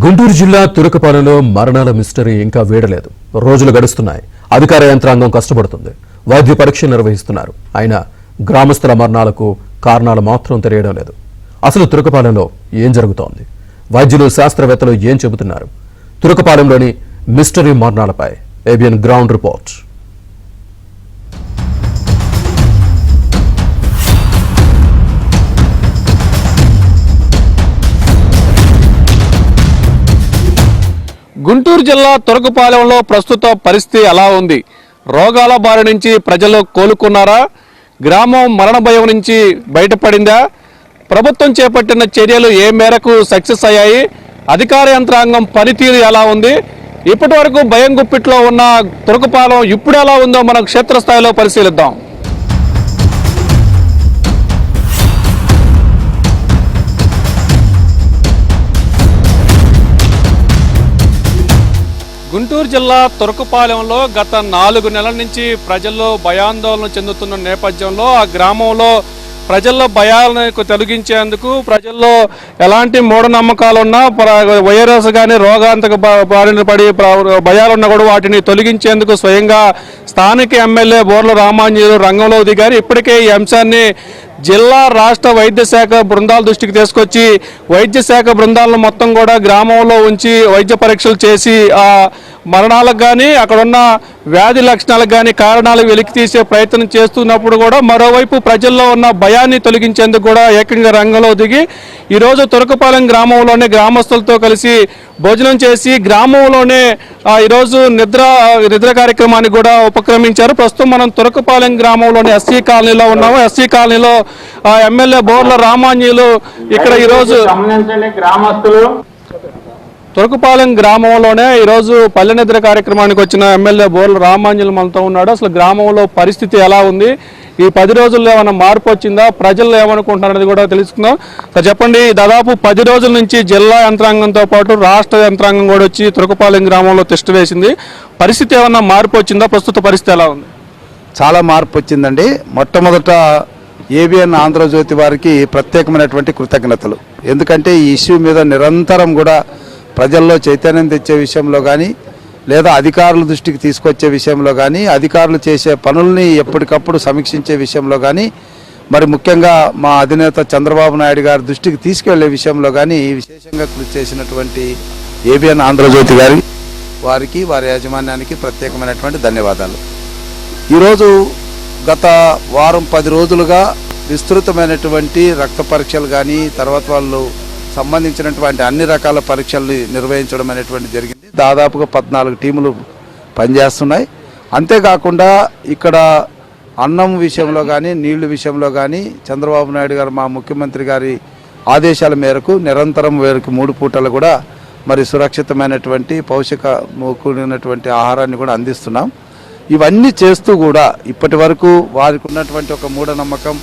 గుంటూరు జిల్లా తురకపాలెంలో మరణాల మిస్టరీ ఇంకా వీడలేదు. రోజులు గడుస్తున్నాయి. అధికార యంత్రాంగం కష్టపడుతుంది. వైద్య పరీక్ష నిర్వహిస్తున్నారు. అయినా గ్రామస్తుల మరణాలకు కారణాలు మాత్రం తెలియడం లేదు. అసలు తురకపాలెంలో ఏం జరుగుతోంది? వైద్యులు శాస్త్రవేత్తలు ఏం చెబుతున్నారు? తురకపాలెంలోని మిస్టరీ మరణాలపై ఏబిఎన్ గ్రౌండ్ రిపోర్ట్. గుంటూరు జిల్లా తురకపాలెంలో ప్రస్తుత పరిస్థితి ఎలా ఉంది? రోగాల బారి నుంచి ప్రజలు కోలుకున్నారా? గ్రామం మరణ భయం నుంచి బయటపడిందా? ప్రభుత్వం చేపట్టిన చర్యలు ఏ మేరకు సక్సెస్ అయ్యాయి? అధికార యంత్రాంగం పనితీరు ఎలా ఉంది? ఇప్పటి వరకు భయం గుప్పిట్లో ఉన్న తురకపాలెం ఇప్పుడు ఎలా ఉందో మనం క్షేత్రస్థాయిలో పరిశీలిద్దాం. గుంటూరు జిల్లా తురకపాలెంలో గత 4 నెలల నుంచి ప్రజల్లో భయాందోళన చెందుతున్న నేపథ్యంలో ఆ గ్రామంలో ప్రజల్లో భయాలను తొలగించేందుకు ప్రజల్లో ఎలాంటి మూఢనమ్మకాలున్నా వైరస్ కానీ రోగాంతక బారిన పడి భయాలున్నా కూడా వాటిని తొలగించేందుకు స్వయంగా స్థానిక ఎమ్మెల్యే బోర్ల రామాంజనేయులు రంగంలో దిగారు. ఇప్పటికే ఈ అంశాన్ని జిల్లా రాష్ట్ర వైద్య శాఖ బృందాల దృష్టికి తీసుకొచ్చి వైద్య శాఖ బృందాలను మొత్తం కూడా గ్రామంలో ఉంచి వైద్య పరీక్షలు చేసి ఆ మరణాలకు కానీ అక్కడున్న వ్యాధి లక్షణాలకు కానీ కారణాలు వెలికి తీసే ప్రయత్నం చేస్తున్నప్పుడు కూడా మరోవైపు ప్రజల్లో ఉన్న భయాన్ని తొలగించేందుకు కూడా ఏకంగా రంగంలో దిగి ఈరోజు తురకపాలెం గ్రామంలోనే గ్రామస్తులతో కలిసి భోజనం చేసి గ్రామంలోనే ఈరోజు నిద్ర కార్యక్రమాన్ని కూడా ఉపక్రమించారు. ప్రస్తుతం మనం తురకపాలెం గ్రామంలోని ఎస్సీ కాలనీలో ఉన్నాము. ఎస్సీ కాలనీలో ఎమ్మెల్యే బోర్ల రామాంజనేయులు ఇక్కడ ఈరోజు గ్రామస్తులు తురకపాలెం గ్రామంలోనే ఈరోజు పల్లె నిద్ర కార్యక్రమానికి వచ్చిన ఎమ్మెల్యే బోర్ల రామాంజనేయులు మనతో ఉన్నాడు. అసలు గ్రామంలో పరిస్థితి ఎలా ఉంది? ఈ 10 రోజుల్లో ఏమైనా మార్పు వచ్చిందా? ప్రజలు ఏమనుకుంటున్నారనేది కూడా తెలుసుకుందాం. చెప్పండి, దాదాపు 10 రోజుల నుంచి జిల్లా యంత్రాంగంతో పాటు రాష్ట్ర యంత్రాంగం కూడా వచ్చి తురకపాలెం గ్రామంలో టెస్ట్ వేసింది. పరిస్థితి ఏమన్నా మార్పు వచ్చిందా? ప్రస్తుత పరిస్థితి ఎలా ఉంది? చాలా మార్పు వచ్చిందండి. మొట్టమొదట ఏబిఎన్ ఆంధ్రజ్యోతి వారికి ప్రత్యేకమైనటువంటి కృతజ్ఞతలు. ఎందుకంటే ఈ ఇష్యూ మీద నిరంతరం కూడా ప్రజల్లో చైతన్యం తెచ్చే విషయంలో కానీ లేదా అధికారుల దృష్టికి తీసుకొచ్చే విషయంలో కానీ అధికారులు చేసే పనుల్ని ఎప్పటికప్పుడు సమీక్షించే విషయంలో కానీ మరి ముఖ్యంగా మా అధినేత చంద్రబాబు నాయుడు గారి దృష్టికి తీసుకెళ్లే విషయంలో కానీ విశేషంగా కృషి చేసినటువంటి ఏబిఎన్ ఆంధ్రజ్యోతి వారికి వారి యాజమాన్యానికి ప్రత్యేకమైనటువంటి ధన్యవాదాలు. ఈరోజు గత వారం 10 రోజులుగా విస్తృతమైనటువంటి రక్త పరీక్షలు కానీ తర్వాత వాళ్ళు సంబంధించినటువంటి అన్ని రకాల పరీక్షలు నిర్వహించడం అనేటువంటి జరిగింది. దాదాపుగా 14 టీములు పనిచేస్తున్నాయి. అంతేకాకుండా ఇక్కడ అన్నం విషయంలో కానీ నీళ్లు విషయంలో కానీ చంద్రబాబు నాయుడు గారు మా ముఖ్యమంత్రి గారి ఆదేశాల మేరకు నిరంతరం 3 పూటలు కూడా మరి సురక్షితమైనటువంటి పౌష్టిక కూడినటువంటి ఆహారాన్ని కూడా అందిస్తున్నాం. ఇవన్నీ చేస్తూ కూడా ఇప్పటి వరకు వారికి ఉన్నటువంటి ఒక మూఢనమ్మకం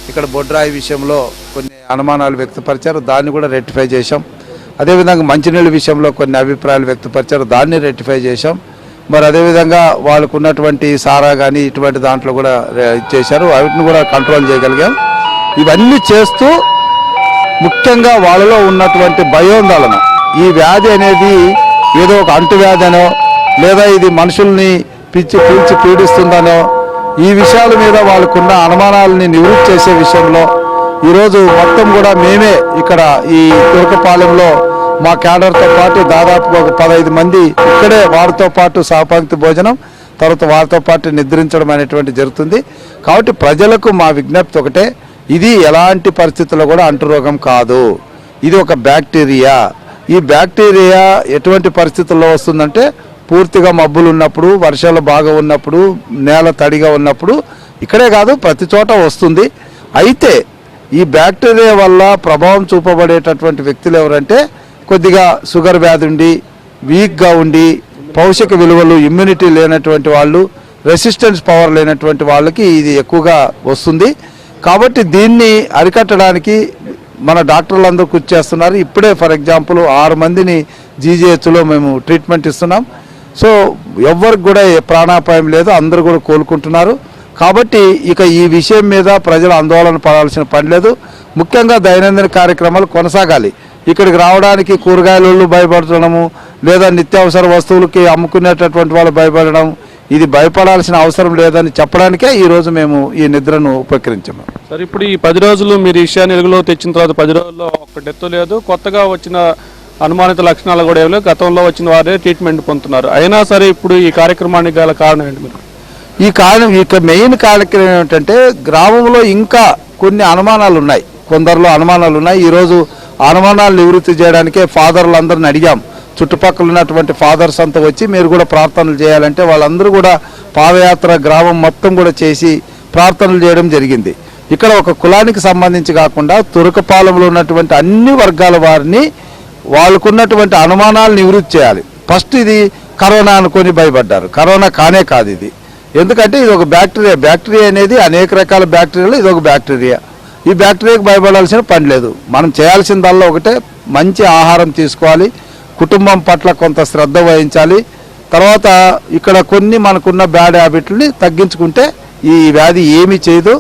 ఇక్కడ బొడ్రాయి విషయంలో కొన్ని అనుమానాలు వ్యక్తపరిచారు, దాన్ని కూడా రెక్టిఫై చేశాం. అదేవిధంగా మంచినీళ్ళ విషయంలో కొన్ని అభిప్రాయాలు వ్యక్తపరిచారు, దాన్ని రెక్టిఫై చేశాం. మరి అదేవిధంగా వాళ్ళకు ఉన్నటువంటి సారా కానీ ఇటువంటి దాంట్లో కూడా చేశారు, వాటిని కూడా కంట్రోల్ చేయగలిగాం. ఇవన్నీ చేస్తూ ముఖ్యంగా వాళ్ళలో ఉన్నటువంటి భయోందోళన, ఈ వ్యాధి అనేది ఏదో ఒక అంటువ్యాధి అనో లేదా ఇది మనుషుల్ని పీల్చి పీడిస్తుందనో ఈ విషయాల మీద వాళ్ళకున్న అనుమానాలని నివృత్తి చేసే విషయంలో ఈరోజు మొత్తం కూడా మేమే ఇక్కడ ఈ తురకపాలెంలో మా క్యాడర్తో పాటు దాదాపు ఒక 15 మంది ఇక్కడే వారితో పాటు సహపంక్తి భోజనం తర్వాత వారితో పాటు నిద్రించడం అనేటువంటి జరుగుతుంది. కాబట్టి ప్రజలకు మా విజ్ఞప్తి ఒకటే, ఇది ఎలాంటి పరిస్థితుల్లో కూడా అంటురోగం కాదు, ఇది ఒక బ్యాక్టీరియా. ఈ బ్యాక్టీరియా ఎటువంటి పరిస్థితుల్లో వస్తుందంటే పూర్తిగా మబ్బులు ఉన్నప్పుడు, వర్షాలు బాగా ఉన్నప్పుడు, నేల తడిగా ఉన్నప్పుడు, ఇక్కడే కాదు ప్రతి చోట వస్తుంది. అయితే ఈ బ్యాక్టీరియా వల్ల ప్రభావం చూపబడేటటువంటి వ్యక్తులు ఎవరంటే కొద్దిగా షుగర్ వ్యాధి ఉండి వీక్గా ఉండి పౌష్టిక విలువలు ఇమ్యూనిటీ లేనటువంటి వాళ్ళు, రెసిస్టెన్స్ పవర్ లేనటువంటి వాళ్ళకి ఇది ఎక్కువగా వస్తుంది. కాబట్టి దీన్ని అరికట్టడానికి మన డాక్టర్లు అందరూ కృషి చేస్తున్నారు. ఇప్పుడే ఫర్ ఎగ్జాంపుల్ 6 మందిని జీజీహెచ్లో మేము ట్రీట్మెంట్ ఇస్తున్నాం. సో ఎవరికి కూడా ప్రాణాపాయం లేదు, అందరూ కూడా కోలుకుంటున్నారు. కాబట్టి ఇక ఈ విషయం మీద ప్రజలు ఆందోళన పడాల్సిన పని లేదు. ముఖ్యంగా దైనందిన కార్యక్రమాలు కొనసాగాలి. ఇక్కడికి రావడానికి కూరగాయలు భయపడటము, లేదా నిత్యావసర వస్తువులకి అమ్ముకునేటటువంటి వాళ్ళు భయపడడం, ఇది భయపడాల్సిన అవసరం లేదని చెప్పడానికే ఈరోజు మేము ఈ నిద్రను ఉపకరించాము. సార్, ఇప్పుడు ఈ 10 రోజులు మీరు ఈ విషయాన్ని వెలుగులో తెచ్చిన తర్వాత 10 రోజుల్లో ఒక్క డెత్ లేదు, కొత్తగా వచ్చిన అనుమానిత లక్షణాలు కూడా ఏమి లేవు, గతంలో వచ్చిన వారే ట్రీట్మెంట్ పొందుతున్నారు. అయినా సరే ఇప్పుడు ఈ కార్యక్రమానికి గల కారణం ఏంటి? మీరు ఇక మెయిన్ కార్యక్రమం ఏమిటంటే గ్రామంలో ఇంకా కొన్ని అనుమానాలు ఉన్నాయి, కొందరిలో అనుమానాలు ఉన్నాయి. ఈరోజు అనుమానాలు నివృత్తి చేయడానికే ఫాదర్లు అందరిని అడిగాం. చుట్టుపక్కల ఉన్నటువంటి ఫాదర్స్ అంతా వచ్చి మీరు కూడా ప్రార్థనలు చేయాలంటే వాళ్ళందరూ కూడా పాదయాత్ర గ్రామం మొత్తం కూడా చేసి ప్రార్థనలు చేయడం జరిగింది. ఇక్కడ ఒక కులానికి సంబంధించి కాకుండా తురకపాలెంలో ఉన్నటువంటి అన్ని వర్గాల వారిని వాళ్ళకున్నటువంటి అనుమానాలు నివృత్తి చేయాలి. ఫస్ట్ ఇది కరోనా అనుకొని భయపడ్డారు, కరోనా కానే కాదు ఇది. ఎందుకంటే ఇది ఒక బ్యాక్టీరియా అనేది అనేక రకాల బ్యాక్టీరియాలు ఇది ఒక బ్యాక్టీరియా. ఈ బ్యాక్టీరియాకి భయపడాల్సిన పని లేదు. మనం చేయాల్సిందల్లా ఒకటే, మంచి ఆహారం తీసుకోవాలి, కుటుంబం పట్ల కొంత శ్రద్ధ వహించాలి. తర్వాత ఇక్కడ కొన్ని మనకున్న బ్యాడ్ హ్యాబిట్లని తగ్గించుకుంటే ఈ వ్యాధి ఏమీ చేయదు.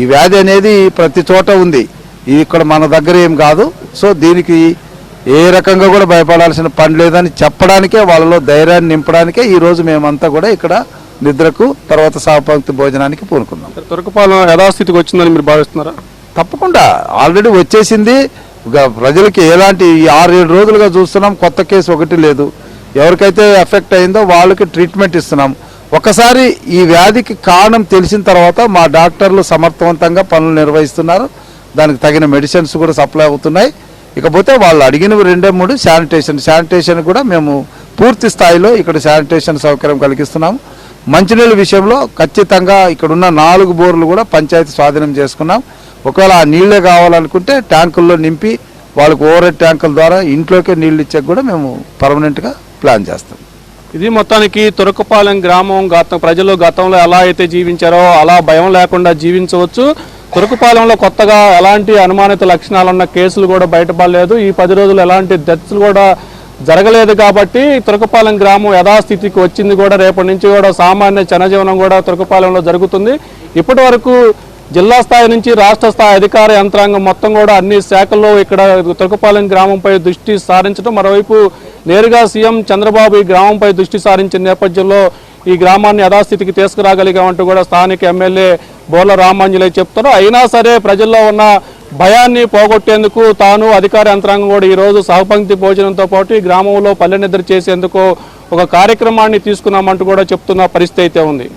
ఈ వ్యాధి అనేది ప్రతి చోట ఉంది, ఇది ఇక్కడ మన దగ్గర ఏం కాదు. సో దీనికి ఏ రకంగా కూడా భయపడాల్సిన పని లేదని చెప్పడానికే, వాళ్ళలో ధైర్యాన్ని నింపడానికే ఈరోజు మేమంతా కూడా ఇక్కడ నిద్రకు తర్వాత సహపంక్తి భోజనానికి పూనుకున్నాం. తురకపాలెం యథాస్థితికి వచ్చిందని మీరు భావిస్తున్నారా? తప్పకుండా ఆల్రెడీ వచ్చేసింది. ప్రజలకి ఎలాంటి 6-7 రోజులుగా చూస్తున్నాం, కొత్త కేసు ఒకటి లేదు. ఎవరికైతే ఎఫెక్ట్ అయిందో వాళ్ళకి ట్రీట్మెంట్ ఇస్తున్నాం. ఒకసారి ఈ వ్యాధికి కారణం తెలిసిన తర్వాత మా డాక్టర్లు సమర్థవంతంగా పనులు నిర్వహిస్తున్నారు. దానికి తగిన మెడిసిన్స్ కూడా సప్లై అవుతున్నాయి. ఇకపోతే వాళ్ళు అడిగినవి 2-3 శానిటేషన్ కూడా మేము పూర్తి స్థాయిలో ఇక్కడ శానిటేషన్ సౌకర్యం కలిగిస్తున్నాము. మంచినీళ్ళ విషయంలో ఖచ్చితంగా ఇక్కడున్న 4 బోర్లు కూడా పంచాయతీ స్వాధీనం చేసుకున్నాం. ఒకవేళ ఆ నీళ్ళే కావాలనుకుంటే ట్యాంకుల్లో నింపి వాళ్ళకు ఓవర్ హెడ్ ట్యాంకుల ద్వారా ఇంట్లోకే నీళ్ళు ఇచ్చే కూడా మేము పర్మనెంట్గా ప్లాన్ చేస్తాం. ఇది మొత్తానికి తురకపాలెం గ్రామం ప్రజలు గతంలో ఎలా అయితే జీవించారో అలా భయం లేకుండా జీవించవచ్చు. తురకపాలెంలో కొత్తగా ఎలాంటి అనుమానిత లక్షణాలున్న కేసులు కూడా బయటపడలేదు. ఈ 10 రోజులు ఎలాంటి డెత్స్ కూడా జరగలేదు. కాబట్టి తురకపాలెం గ్రామం యథాస్థితికి వచ్చింది కూడా. రేపటి నుంచి కూడా సామాన్య జనజీవనం కూడా తురకపాలెంలో జరుగుతుంది. ఇప్పటి వరకు జిల్లా స్థాయి నుంచి రాష్ట్ర స్థాయి అధికార యంత్రాంగం మొత్తం కూడా అన్ని శాఖల్లో ఇక్కడ తురకపాలెం గ్రామంపై దృష్టి సారించడం, మరోవైపు నేరుగా సీఎం చంద్రబాబు ఈ గ్రామంపై దృష్టి సారించిన నేపథ్యంలో ఈ గ్రామాన్ని యథాస్థితికి తీసుకురాగలిగామంటూ కూడా స్థానిక ఎమ్మెల్యే బోర్ల రామాంజనేయ చెప్తారు. అయినా సరే ప్రజల్లో ఉన్న భయాన్ని పోగొట్టేందుకు తాను అధికార యంత్రాంగం కూడా ఈరోజు సహపంక్తి భోజనంతో పాటు ఈ గ్రామంలో పల్లె నిద్ర చేసేందుకు ఒక కార్యక్రమాన్ని తీసుకున్నామంటూ కూడా చెప్తున్న పరిస్థితి అయితే ఉంది.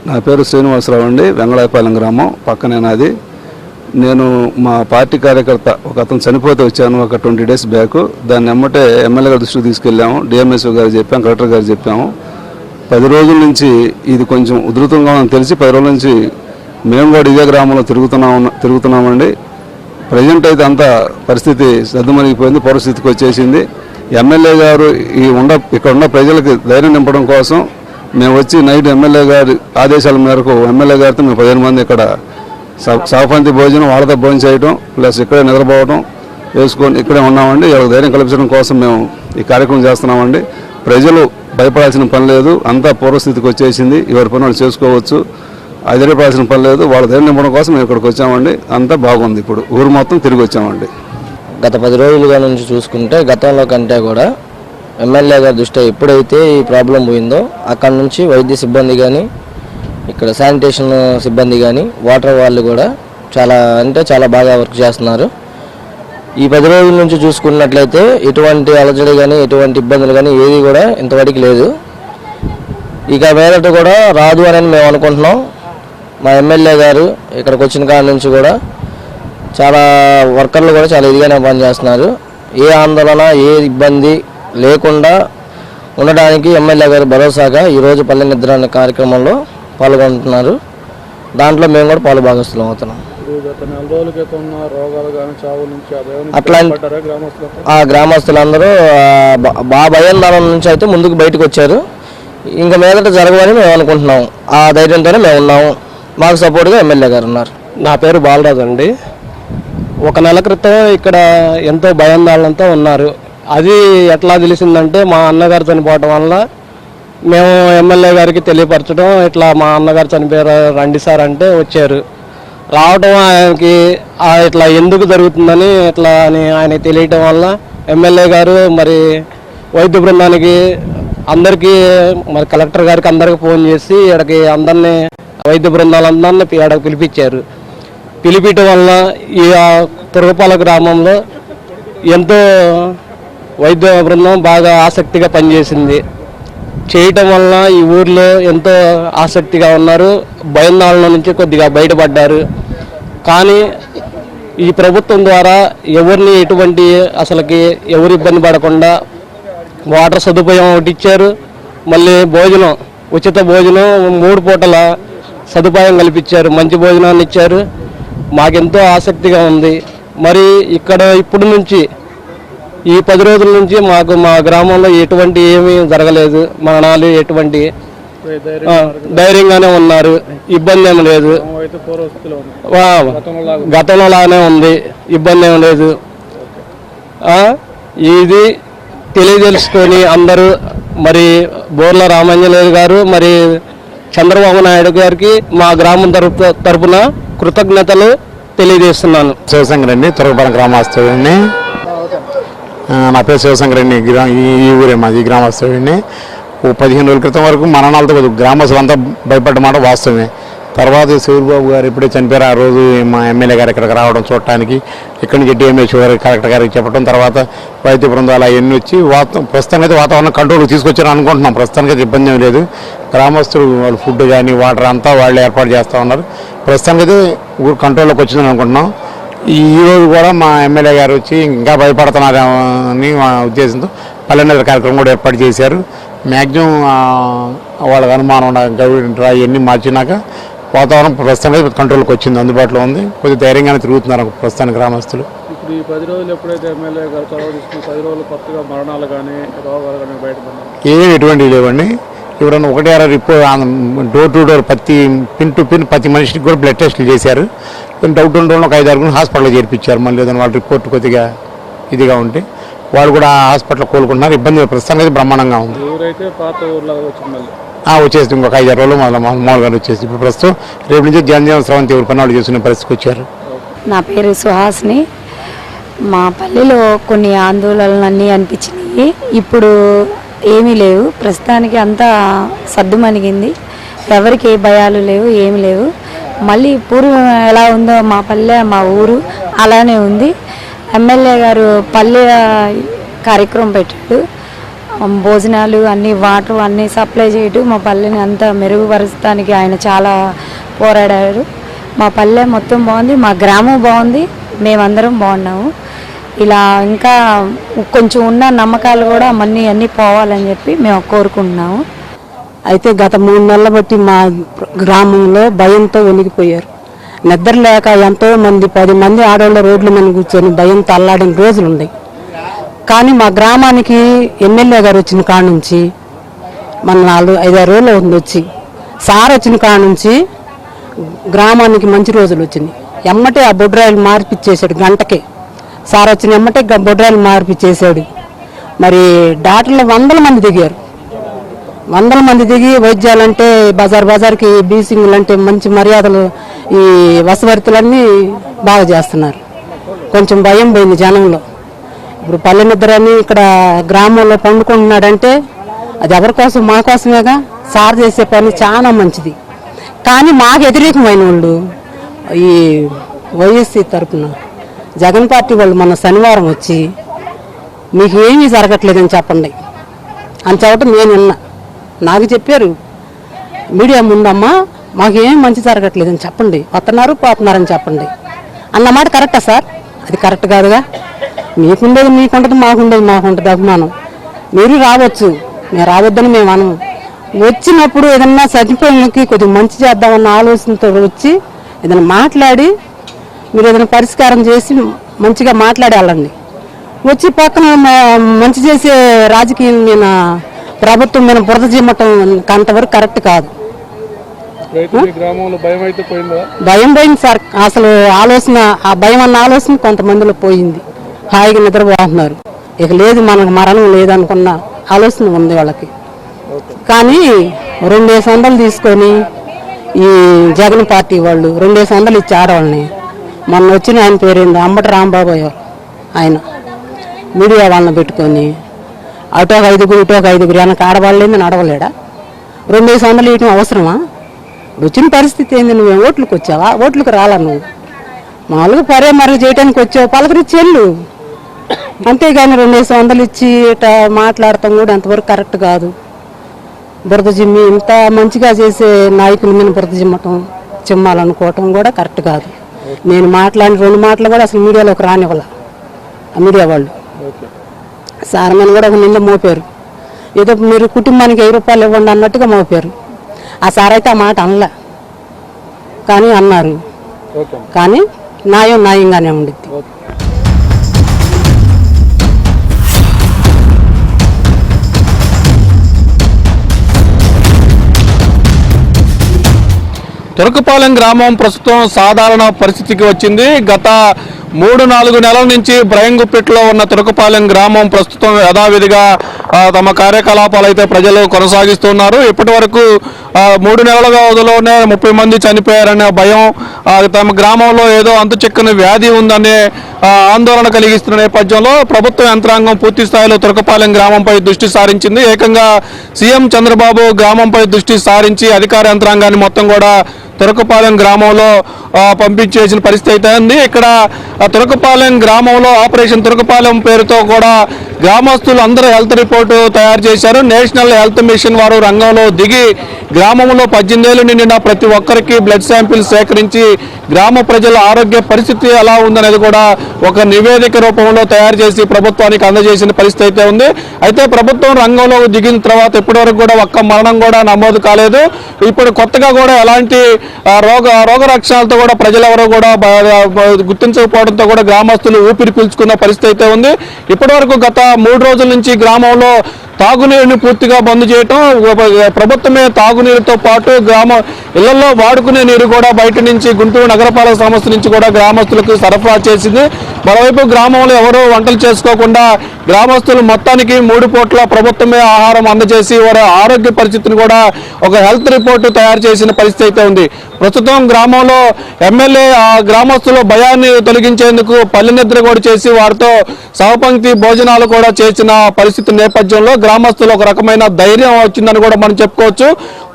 నా పేరు శ్రీనివాసరావు అండి, వెంగళాయపాలెం గ్రామం పక్కనే నాది. నేను మా పార్టీ కార్యకర్త ఒక అతను చనిపోతే వచ్చాను ఒక 20 డేస్ బ్యాక్. దాన్ని ఎమ్మటే ఎమ్మెల్యే గారి దృష్టికి తీసుకెళ్ళాము, డిఎంఎస్ఓ గారు చెప్పాము, కలెక్టర్ గారు చెప్పాము. 10 రోజుల నుంచి ఇది కొంచెం ఉధృతంగా ఉందని తెలిసి 10 రోజుల నుంచి మేము కూడా ఇదే గ్రామంలో తిరుగుతున్నామండి. ప్రజెంట్ అయితే అంత పరిస్థితి సద్దుమణిగిపోయింది, పరిస్థితికి వచ్చేసింది. ఎమ్మెల్యే గారు ఇక్కడ ఉన్న ప్రజలకి ధైర్యం నింపడం కోసం మేము వచ్చి నైట్ ఎమ్మెల్యే గారి ఆదేశాల మేరకు ఎమ్మెల్యే గారితో మేము 15 మంది ఇక్కడ సహపంక్తి భోజనం వాళ్ళతో భోజనం చేయడం ప్లస్ ఇక్కడే నిద్రపోవడం వేసుకొని ఇక్కడే ఉన్నామండి. వాళ్ళకి ధైర్యం కల్పించడం కోసం మేము ఈ కార్యక్రమం చేస్తున్నామండి. ప్రజలు భయపడాల్సిన పని లేదు, అంతా పూర్వస్థితికి వచ్చేసింది. ఎవరి పని వాళ్ళు చేసుకోవచ్చు, అదిరిపడాల్సిన పని లేదు. వాళ్ళ ధైర్యం నింపడం కోసం మేము ఇక్కడికి వచ్చామండి. అంతా బాగుంది. ఇప్పుడు ఊరు మొత్తం తిరిగి వచ్చామండి. గత 10 రోజులుగా నుంచి చూసుకుంటే గతంలో కంటే కూడా ఎమ్మెల్యే గారి దృష్ట్యా ఎప్పుడైతే ఈ ప్రాబ్లం పోయిందో అక్కడ నుంచి వైద్య సిబ్బంది కానీ ఇక్కడ శానిటేషన్ సిబ్బంది కానీ వాటర్ వాళ్ళు కూడా చాలా బాగా వర్క్ చేస్తున్నారు. ఈ 10 రోజుల నుంచి చూసుకున్నట్లయితే ఎటువంటి అలజడి కానీ ఎటువంటి ఇబ్బందులు కానీ ఏది కూడా ఇంతవరకు లేదు. ఇక మీదట కూడా రాదు అని మేము అనుకుంటున్నాం. మా ఎమ్మెల్యే గారు ఇక్కడికి వచ్చిన కాడ నుంచి కూడా చాలా వర్కర్లు కూడా చాలా ఇదిగానే పనిచేస్తున్నారు. ఏ ఆందోళన ఏ ఇబ్బంది లేకుండా ఉండడానికి ఎమ్మెల్యే గారు భరోసాగా ఈరోజు పల్లె నిద్ర అనే కార్యక్రమంలో పాల్గొంటున్నారు. దాంట్లో మేము కూడా పాలు భాగస్తులం అవుతున్నాం. అట్లా ఆ గ్రామస్తులందరూ భయాందోళన నుంచి అయితే ముందుకు బయటకు వచ్చారు. ఇంకా మీదట జరగవని మేము అనుకుంటున్నాం. ఆ ధైర్యంతోనే మేము ఉన్నాము. మాకు సపోర్ట్గా ఎమ్మెల్యే గారు ఉన్నారు. నా పేరు బాలరాజు అండి. 1 నెల క్రితం ఇక్కడ ఎంతో భయాందోళనతో ఉన్నారు. అది ఎట్లా తెలిసిందంటే మా అన్నగారు చనిపోవటం వల్ల మేము ఎమ్మెల్యే గారికి తెలియపరచడం, ఇట్లా మా అన్నగారు చనిపోయారు రండి సార్ అంటే వచ్చారు. రావడం ఆయనకి ఇట్లా ఎందుకు జరుగుతుందని ఇట్లా అని ఆయనకి తెలియటం వల్ల ఎమ్మెల్యే గారు మరి వైద్య బృందానికి అందరికీ మరి కలెక్టర్ గారికి అందరికి ఫోన్ చేసి ఇక్కడికి అందరినీ వైద్య బృందాలందరినీ ఇక్కడికి పిలిపించారు. పిలిపించడం వల్ల ఈ తురగపాల గ్రామంలో ఎంతో వైద్య బృందం బాగా ఆసక్తిగా పనిచేసింది. చేయటం వల్ల ఈ ఊర్లో ఎంతో ఆసక్తిగా ఉన్నారు, భయాందోళన నుంచి కొద్దిగా బయటపడ్డారు. కానీ ఈ ప్రభుత్వం ద్వారా ఎవరిని ఎటువంటి అసలుకి ఎవరు ఇబ్బంది పడకుండా వాటర్ సదుపాయం ఒకటి ఇచ్చారు. మళ్ళీ భోజనం, ఉచిత భోజనం 3 పూటల సదుపాయం కల్పించారు, మంచి భోజనాన్ని ఇచ్చారు. మాకెంతో ఆసక్తిగా ఉంది. మరి ఇక్కడ ఇప్పుడు నుంచి ఈ 10 రోజుల నుంచి మాకు మా గ్రామంలో ఎటువంటి ఏమీ జరగలేదు, మరణాలు ఎటువంటి ధైర్యంగానే ఉన్నారు, ఇబ్బంది ఏమి లేదు. గతంలో లాగానే ఉంది, ఇబ్బంది ఏమి లేదు. ఇది తెలియజేసుకొని అందరూ మరి బోర్ల రామాంజనేయులు గారు మరి చంద్రబాబు నాయుడు గారికి మా గ్రామం తరపున కృతజ్ఞతలు తెలియజేస్తున్నాను. శివశంకరెడ్డి, తురగపాల గ్రామస్తుడిని. నా పేరు శివశంకరెడ్డి, ఈ ఊరే మాది, గ్రామస్తుడిని. 15 రోజుల క్రితం వరకు మరణాలతో గ్రామస్తులంతా భయపడ్డమాట వాస్తవమే. తర్వాత సూర్యబాబు గారు ఎప్పుడే చనిపోయారు ఆ రోజు మా ఎమ్మెల్యే గారు ఇక్కడికి రావడం చూడటానికి, ఇక్కడి నుంచి డిఎంహెచ్ గారు కలెక్టర్ గారికి చెప్పడం, తర్వాత వైద్య బృందాలు అవన్నీ వచ్చి ప్రస్తుతానికి అయితే వాతావరణం కంట్రోల్ తీసుకొచ్చారు అనుకుంటున్నాం. ప్రస్తుతానికి అయితే ఇబ్బంది ఏం లేదు. గ్రామస్తులు వాళ్ళు ఫుడ్ కానీ వాటర్ అంతా వాళ్ళు ఏర్పాటు చేస్తూ ఉన్నారు. ప్రస్తుతానికి అయితే ఊరు కంట్రోల్లోకి వచ్చిందని అనుకుంటున్నాం. ఈరోజు కూడా మా ఎమ్మెల్యే గారు వచ్చి ఇంకా భయపడుతున్నారని మా ఉద్దేశంతో పల్లెనగర్ కార్యక్రమం కూడా ఏర్పాటు చేశారు. మ్యాక్సిమం వాళ్ళకి అనుమానం గవర్నమెంట్ ఇవన్నీ మార్చినాక వాతావరణం ప్రస్తుతానికి కంట్రోల్కి వచ్చింది, అందుబాటులో ఉంది. కొద్దిగా ధైర్యంగానే తిరుగుతున్నారు ప్రస్తుతానికి గ్రామస్తులు. ఇప్పుడు ఈ 10 రోజులు ఎప్పుడైతే ఎమ్మెల్యే గారు చొరవ తీసుకుని 10 రోజులు కొత్తగా మరణాలు కానీ రోగాలు కానీ బయటపడ్డారు? ఏమి ఎటువంటివి లేవండి. ఎవరన్నా 1 report door to door pin to pin ప్రతి మనిషికి కూడా బ్లడ్ టెస్టులు చేశారు. డౌట్ ఉండడం ఒక 5-6 హాస్పిటల్ చేర్పించారు. మళ్ళీ ఏదైనా వాళ్ళ రిపోర్ట్ కొద్దిగా ఇదిగా ఉంటే వాళ్ళు కూడా హాస్పిటల్ కోలుకుంటున్నారు. ఇబ్బంది ప్రస్తుతానికి అయితే బ్రహ్మాండంగా ఉంది. ఊరైతే పాత ఊర్లాగా వచ్చింది, వచ్చేసి ఇంకొక 5-6 రోజులు మామూలుగా వచ్చేసి ఇప్పుడు ప్రస్తుతం రేపు నుంచి జనజీవన స్రవంతి ఎవరు పని చేసుకునే పరిస్థితికి వచ్చారు. నా పేరు సుహాస్ని. మా పల్లెలో కొన్ని ఆందోళనలన్నీ అనిపించినాయి, ఇప్పుడు ఏమీ లేవు. ప్రస్తుతానికి అంతా సర్దుమణిగింది, ఎవరికి ఏ భయాలు లేవు, ఏమి లేవు. మళ్ళీ పూర్వం ఎలా ఉందో మా పల్లె మా ఊరు అలానే ఉంది. ఎమ్మెల్యే గారు పల్లె కార్యక్రమం పెట్టాడు, భోజనాలు అన్నీ వాటర్ అన్నీ సప్లై చేయడం, మా పల్లెని అంతా మెరుగుపరచడానికి ఆయన చాలా పోరాడారు. మా పల్లె మొత్తం బాగుంది, మా గ్రామం బాగుంది, మేమందరం బాగున్నాము. ఇలా ఇంకా కొంచెం ఉన్న నమ్మకాలు కూడా అన్నీ పోవాలని చెప్పి మేము కోరుకుంటున్నాము. అయితే గత 3 నెలల బట్టి మా గ్రామంలో భయంతో వణికిపోయారు. నిద్ర లేక ఎంతో మంది 10 మంది ఆడవాళ్ళ రోడ్ల మీద కూర్చొని భయంతో అల్లాడిన రోజులు ఉన్నాయి. కానీ మా గ్రామానికి ఎమ్మెల్యే గారు వచ్చిన కాడ నుంచి మన 4-5 రోజులు అవుతుంది వచ్చి, సార్ వచ్చిన కాడ నుంచి గ్రామానికి మంచి రోజులు వచ్చినాయి. ఎమ్మటే ఆ బొడ్రాయిలు మార్పిచ్చేసాడు, గంటకే సార్ వచ్చిన ఎమ్మటే బొడ్రాయిలు మార్పిచ్చేసాడు. మరి డాక్టర్లు 100 మంది దిగారు, 100 మంది దిగి వైద్యాలంటే బజార్కి బీసింగ్లు అంటే మంచి మర్యాదలు ఈ వసవర్తులన్నీ బాగా చేస్తున్నారు. కొంచెం భయం పోయింది జనంలో. ఇప్పుడు పల్లె నిద్రని ఇక్కడ గ్రామంలో పండుకుంటున్నాడంటే అది ఎవరి కోసం, మా కోసమేగా. సార్ చేసే పని చాలా మంచిది. కానీ మాకు వ్యతిరేకమైన వాళ్ళు ఈ వైఎస్సీ తరఫున జగన్ పార్టీ వాళ్ళు మొన్న శనివారం వచ్చి మీకు ఏమీ జరగట్లేదని చెప్పండి అని చెప్పడం నేను విన్నా. నాకు చెప్పారు మీడియా ముందమ్మా, మాకేం మంచి జరగట్లేదని చెప్పండి, వస్తున్నారు పోతున్నారని చెప్పండి అన్నమాట. కరెక్టా సార్? అది కరెక్ట్ కాదుగా. మీకుండేది మీకుంటుంది, మాకుంటుంది అభిమానం. మీరు రావచ్చు, మేము రావద్దని మేము అనము. వచ్చినప్పుడు ఏదన్నా చనిపోయినకి కొద్దిగా మంచి చేద్దామన్న ఆలోచనతో వచ్చి ఏదైనా మాట్లాడి మీరు ఏదైనా పరిష్కారం చేసి మంచిగా మాట్లాడి వెళ్ళండి. వచ్చి పక్కన మంచి చేసే రాజకీయం మీద ప్రభుత్వం మీద బురద చిమ్మటం అంతవరకు కరెక్ట్ కాదు. భయం పోయింది సార్. అసలు ఆలోచన, ఆ భయం అన్న ఆలోచన కొంతమందిలో పోయింది. హాయిగా నిద్రపోతున్నారు. ఇక లేదు, మనకు మరణం లేదనుకున్న ఆలోచన ఉంది వాళ్ళకి. కానీ 2,500 తీసుకొని ఈ జగన్ పార్టీ వాళ్ళు 2,500 ఇచ్చి ఆడవాళ్ళని మొన్న వచ్చిన ఆయన పేరేంది అంబటి రాంబాబు ఆయన మీడియా వాళ్ళని పెట్టుకొని అటు ఒక 5 ఇటు ఒక 5 వెనక ఆడవాళ్ళేంది నడవలేడా 2,500 ఇవ్వటం అవసరమా? వచ్చిన పరిస్థితి ఏంది? నువ్వు ఓట్లకు వచ్చావా? ఓట్లకు రాలా నువ్వు మామూలుగా మరుగు చేయడానికి వచ్చావు, పలకరించి వెళ్ళు. అంతేగాని 2,500 ఇచ్చి ఇట్లా మాట్లాడటం కూడా అంతవరకు కరెక్ట్ కాదు. బురద జిమ్మి ఇంత మంచిగా చేసే నాయకుల మీద బురద చిమ్మాలనుకోవటం కూడా కరెక్ట్ కాదు. నేను మాట్లాడిన 2 మాటలు కూడా అసలు మీడియాలోకి రానివ్వాల. ఆ మీడియా వాళ్ళు సార్ మీద కూడా ఒక నింద మోపారు. ఏదో మీరు కుటుంబానికి 1000 రూపాయలు ఇవ్వండి అన్నట్టుగా మోపారు. ఆ సార్ అయితే ఆ మాట అనలే, కానీ అన్నారు. కానీ న్యాయంగానే ఉండిద్ది. తురకపాలెం గ్రామం ప్రస్తుతం సాధారణ పరిస్థితికి వచ్చింది. గత 3-4 నెలల నుంచి బ్రయంగుప్పెట్లో ఉన్న తురకపాలెం గ్రామం ప్రస్తుతం యథావిధిగా తమ కార్యకలాపాలు అయితే ప్రజలు కొనసాగిస్తున్నారు. ఇప్పటి వరకు 3 నెలల వ్యవధిలోనే 30 మంది చనిపోయారనే భయం, తమ గ్రామంలో ఏదో అంతుచిక్కని వ్యాధి ఉందనే ఆందోళన కలిగిస్తున్న నేపథ్యంలో ప్రభుత్వ యంత్రాంగం పూర్తి స్థాయిలో తురకపాలెం గ్రామంపై దృష్టి సారించింది. ఏకంగా సీఎం చంద్రబాబు గ్రామంపై దృష్టి సారించి అధికార యంత్రాంగాన్ని మొత్తం కూడా తురకపాలెం గ్రామంలో పంపించేసిన పరిస్థితి అయితే ఉంది. ఇక్కడ తురకపాలెం గ్రామంలో ఆపరేషన్ తురకపాలెం పేరుతో కూడా గ్రామస్తులు అందరూ హెల్త్ రిపోర్టు తయారు చేశారు. నేషనల్ హెల్త్ మిషన్ వారు రంగంలో దిగి గ్రామంలో 18 ఏళ్లు నిండిన ప్రతి ఒక్కరికి బ్లడ్ శాంపిల్ సేకరించి గ్రామ ప్రజల ఆరోగ్య పరిస్థితి ఎలా ఉందనేది కూడా ఒక నివేదిక రూపంలో తయారు చేసి ప్రభుత్వానికి అందజేసిన పరిస్థితి అయితే ఉంది. అయితే ప్రభుత్వం రంగంలో దిగిన తర్వాత ఇప్పటివరకు కూడా ఒక్క మరణం కూడా నమోదు కాలేదు. ఇప్పుడు కొత్తగా కూడా ఎలాంటి రోగ రక్షణలతో కూడా ప్రజలెవరూ కూడా గుర్తించకపోవడంతో కూడా గ్రామస్తులు ఊపిరి పీల్చుకున్న పరిస్థితి అయితే ఉంది. ఇప్పటివరకు గత 3 రోజుల నుంచి గ్రామంలో తాగునీరుని పూర్తిగా బంద్ చేయటం, ప్రభుత్వమే తాగునీరుతో పాటు ఇళ్లలో వాడుకునే నీరు కూడా బయట నుంచి గుంటూరు నగరపాలక సంస్థ నుంచి కూడా గ్రామస్తులకు సరఫరా చేసింది. మరోవైపు గ్రామంలో ఎవరూ వంటలు చేసుకోకుండా గ్రామస్తులు మొత్తానికి 3 పూట్ల ప్రభుత్వమే ఆహారం అందజేసి వారి ఆరోగ్య పరిస్థితిని కూడా ఒక హెల్త్ రిపోర్టు తయారు చేసిన పరిస్థితి అయితే ఉంది. ప్రస్తుతం గ్రామంలో ఎమ్మెల్యే గ్రామస్తుల భయాన్ని తొలగించేందుకు పల్లె నిద్ర కూడా చేసి వారితో సహపంక్తి భోజనాలు కూడా చేసిన పరిస్థితి నేపథ్యంలో గ్రామస్తులు ఒక రకమైన ధైర్యం వచ్చిందని కూడా మనం చెప్పుకోవచ్చు.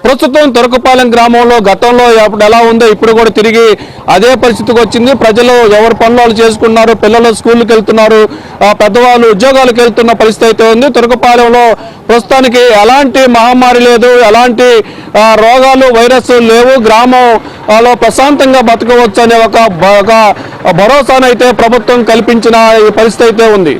ప్రస్తుతం తురకపాలెం గ్రామంలో గతంలో ఎలా ఉందో ఇప్పుడు కూడా తిరిగి అదే పరిస్థితికి వచ్చింది. ప్రజలు ఎవరి పనులు చేసుకున్నారు, పిల్లలు స్కూళ్ళకి వెళ్తున్నారు, పెద్దవాళ్ళు ఉద్యోగాలకు వెళ్తున్న పరిస్థితి అయితే ఉంది. తురకపాలెంలో ప్రస్తుతానికి ఎలాంటి మహమ్మారి లేదు, ఎలాంటి రోగాలు వైరస్ లేవు, గ్రామంలో ప్రశాంతంగా బతకవచ్చు అనే ఒక భరోసానైతే ప్రభుత్వం కల్పించిన ఈ పరిస్థితి అయితే ఉంది.